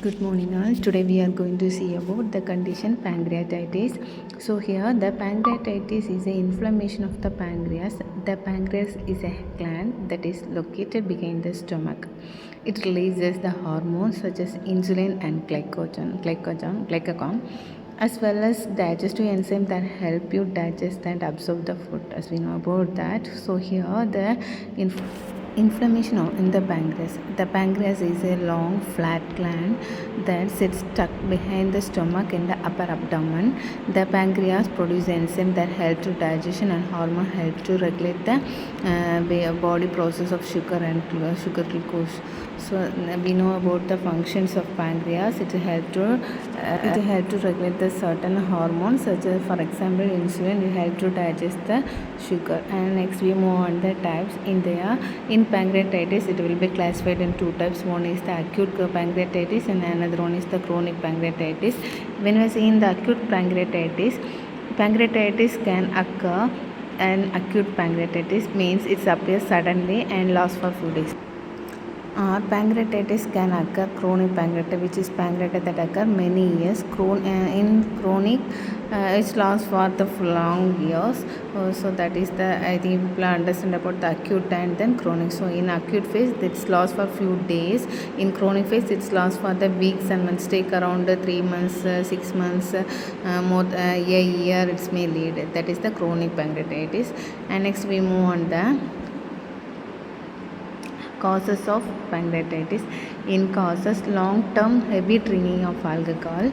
Good morning all. Today we are going to see about the condition pancreatitis. So here the pancreatitis is an inflammation of the pancreas. The pancreas is a gland that is located behind the stomach. It releases the hormones such as insulin and glycagon, as well as digestive enzymes that help you digest and absorb the food, as we know about that. So here the inflammation in the pancreas. The pancreas is a long flat gland that sits stuck behind the stomach in the upper abdomen. The pancreas produces enzymes that help to digestion, and hormone help to regulate the body process of sugar and sugar glucose. So we know about the functions of pancreas. It help to regulate the certain hormones such as, for example, insulin. It help to digest the sugar. And next we move on the types. In pancreatitis, it will be classified in two types. One is the acute pancreatitis and another one is the chronic pancreatitis. When we see in the acute pancreatitis can occur. And acute pancreatitis means it appears suddenly and lasts for few days. Pancreatitis can occur. Chronic pancreatitis, which is pancreatitis that occur many years. In chronic, it lasts for the long years. So that is the, I think people understand about the acute and then chronic. So in acute phase, it lasts for few days. In chronic phase, it lasts for the weeks and months. Take around 3 months, 6 months, a year. It may lead. That is the chronic pancreatitis. And next we move on the causes of pancreatitis. In causes, long-term heavy drinking of alcohol,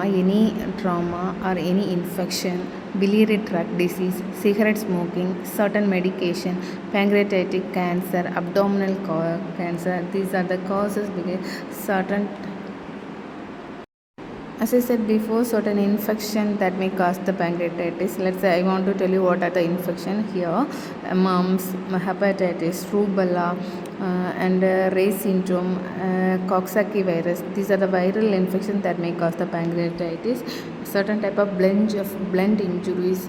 any trauma or any infection, biliary tract disease, cigarette smoking, certain medication, pancreatic cancer, abdominal cancer. These are the causes because certain, as I said before, certain infection that may cause the pancreatitis. Let's say I want to tell you what are the infection here. Mumps, hepatitis, rubella, and Ray's syndrome, Coxsackie virus. These are the viral infections that may cause the pancreatitis. Certain type of blunt injuries.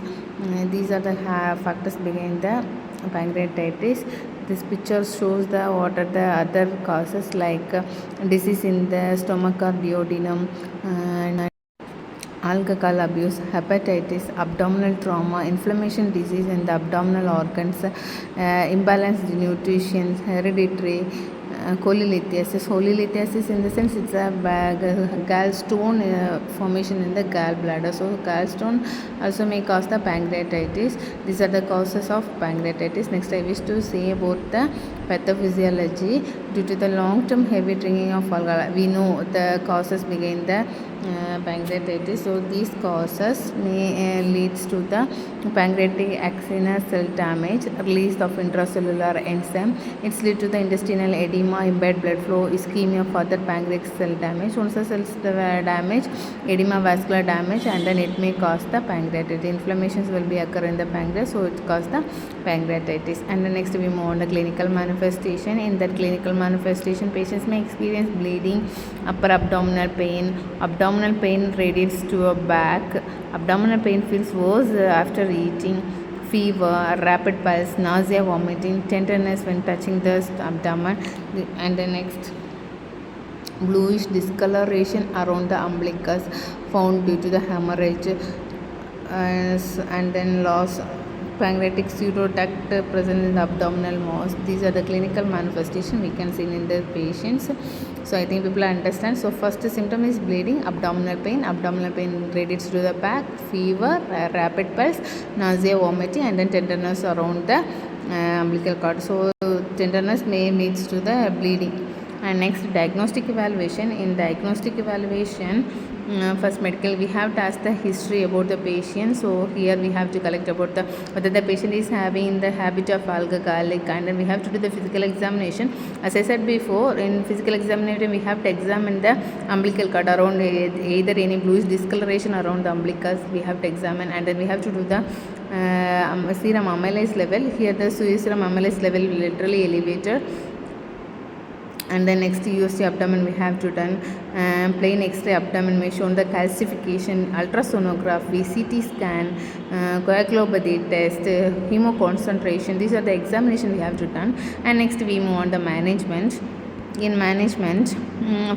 These are the factors behind the pancreatitis. This picture shows what are the other causes like disease in the stomach or duodenum, alcohol abuse, hepatitis, abdominal trauma, inflammation disease in the abdominal organs, imbalanced nutrition, hereditary, cholelithiasis. Cholelithiasis in the sense it's a gallstone formation in the gallbladder. So gallstone also may cause the pancreatitis. These are the causes of pancreatitis. Next I wish to say about the pathophysiology. Due to the long-term heavy drinking of alcohol, we know the causes behind the pancreatitis. So these causes may leads to the pancreatic axonal cell damage, release of intracellular enzyme. It's lead to the intestinal edema, impaired blood flow, ischemia, further pancreatic cell damage. Once the cells damage, edema, vascular damage, and then it may cause the pancreatitis. Inflammations will be occur in the pancreas, so it causes the pancreatitis. And the next we move on the clinical manifestation. In that clinical manifestation, patients may experience bleeding, upper abdominal pain. Abdominal pain radiates to a back. Abdominal pain feels worse after eating. Fever, rapid pulse, nausea, vomiting, tenderness when touching the abdomen. And the next, bluish discoloration around the umbilicus found due to the hemorrhage, and then loss pancreatic pseudoduct present in the abdominal mass. These are the clinical manifestation we can see in the patients. So I think people understand. So first symptom is bleeding, abdominal pain radiates to the back, fever, rapid pulse, nausea, vomiting, and then tenderness around the umbilical cord. So tenderness may leads to the bleeding. And next, diagnostic evaluation. In diagnostic evaluation, first medical, we have to ask the history about the patient. So here we have to collect about the whether the patient is having the habit of alcoholic, and then we have to do the physical examination. As I said before, in physical examination we have to examine the umbilical cord around either any bluish discoloration around the umbilicus we have to examine, and then we have to do the serum amylase level. Here the serum amylase level literally elevated. And then next USG abdomen we have to done. Plain X-ray abdomen may show the calcification, ultrasonography, CT scan, coagulopathy test, hemoconcentration. These are the examination we have to done. And next we move on the management. In management,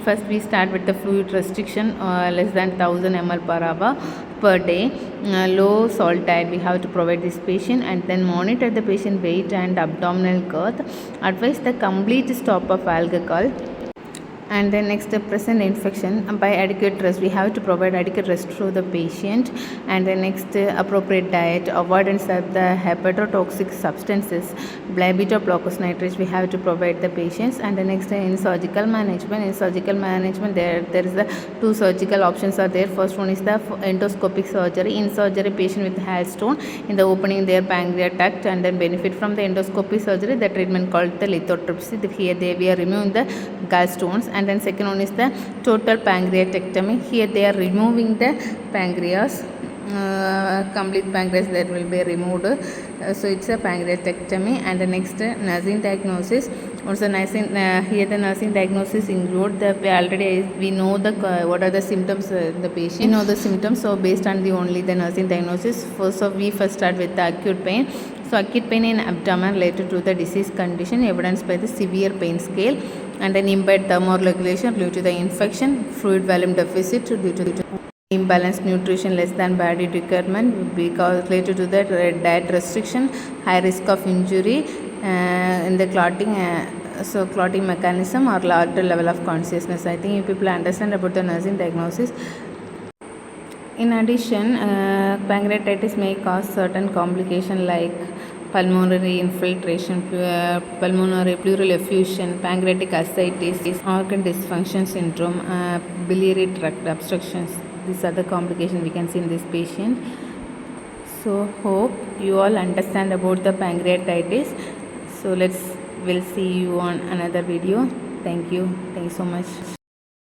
first we start with the fluid restriction, less than 1000 ml per hour per day. Low salt diet we have to provide this patient, and then monitor the patient weight and abdominal girth. Advise the complete stop of alcohol. And then next, the present infection, by adequate rest we have to provide adequate rest to the patient. And then next, appropriate diet, avoidance of the hepatotoxic substances, beta blockers, nitrates we have to provide the patients. And the next, in surgical management, there is the two surgical options are there. First one is the endoscopic surgery. In surgery, patient with gallstone in the opening their pancreas duct, and then benefit from the endoscopy surgery, the treatment called the lithotripsy. Here we are removing the gallstones. And then second one is the total pancreatectomy. Here they are removing the pancreas, complete pancreas that will be removed. So it's a pancreatectomy. And the next, nursing diagnosis. Also here the nursing diagnosis include the already we know the what are the symptoms the patient. We know the symptoms, so based on the only the nursing diagnosis. We first start with the acute pain. So acute pain in abdomen related to the disease condition, evidenced by the severe pain scale. And then impaired thermoregulation due to the infection, fluid volume deficit due to imbalanced nutrition less than body requirement because related to the diet restriction, high risk of injury in the clotting. So clotting mechanism or larger level of consciousness. I think you people understand about the nursing diagnosis. In addition, pancreatitis may cause certain complications like pulmonary infiltration, pulmonary pleural effusion, pancreatic ascites, organ dysfunction syndrome, biliary tract obstructions. These are the complications we can see in this patient. So hope you all understand about the pancreatitis. So we'll see you on another video. Thank you so much.